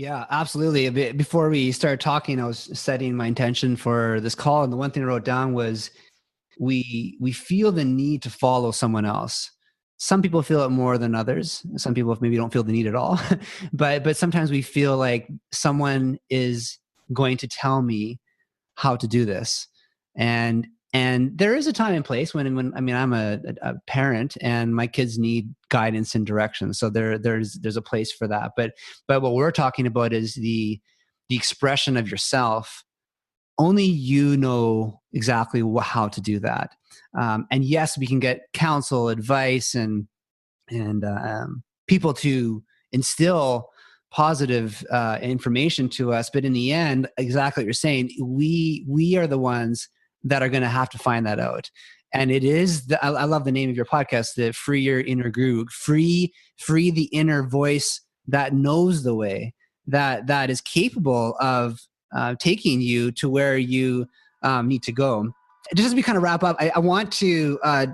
Yeah, absolutely. Before we started talking, I was setting my intention for this call. And the one thing I wrote down was we feel the need to follow someone else. Some people feel it more than others. Some people maybe don't feel the need at all. But sometimes we feel like someone is going to tell me how to do this. And there is a time and place when I mean, I'm a parent and my kids need guidance and direction. So there's a place for that. But what we're talking about is the expression of yourself. Only you know exactly how to do that. And yes, we can get counsel, advice, and people to instill positive information to us. But in the end, exactly what you're saying, we are the ones that are going to have to find that out. And it is I love the name of your podcast, the Free Your Inner Guru, free the inner voice that knows the way, that is capable of taking you to where you need to go. Just as we kind of wrap up, I want to I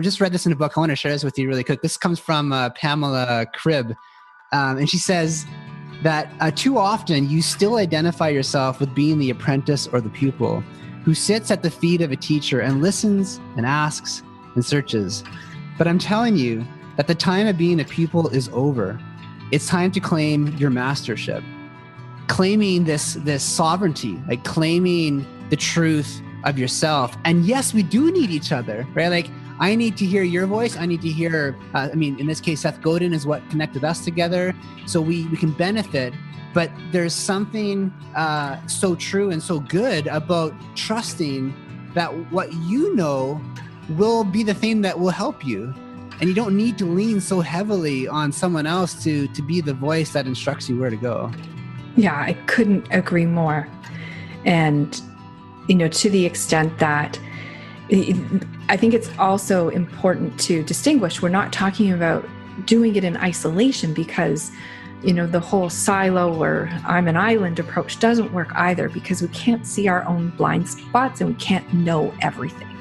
just read this in a book. I want to share this with you really quick. This comes from Pamela Cribb. And she says that too often you still identify yourself with being the apprentice or the pupil who sits at the feet of a teacher and listens and asks and searches. But I'm telling you that the time of being a pupil is over. It's time to claim your mastership, claiming this sovereignty, like claiming the truth of yourself. And yes, we do need each other, right? Like, I need to hear your voice. I need to hear, in this case, Seth Godin is what connected us together. So we can benefit. But there's something so true and so good about trusting that what you know will be the thing that will help you. And you don't need to lean so heavily on someone else to be the voice that instructs you where to go. Yeah, I couldn't agree more. And, to the extent that I think it's also important to distinguish. We're not talking about doing it in isolation because, the whole silo or I'm an island approach doesn't work either, because we can't see our own blind spots and we can't know everything.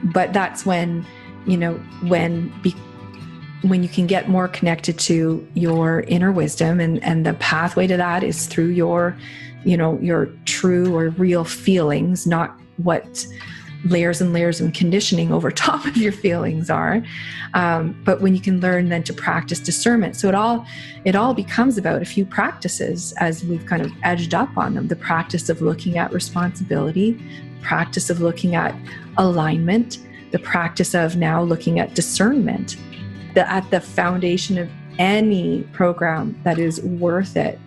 But that's when, when you can get more connected to your inner wisdom, and the pathway to that is through your true or real feelings, not what layers and layers of conditioning over top of your feelings are. But when you can learn then to practice discernment. So it all becomes about a few practices as we've kind of edged up on them. The practice of looking at responsibility, practice of looking at alignment, the practice of now looking at discernment. At the foundation of any program that is worth it,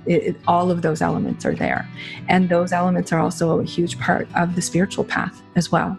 all of those elements are there. And those elements are also a huge part of the spiritual path as well.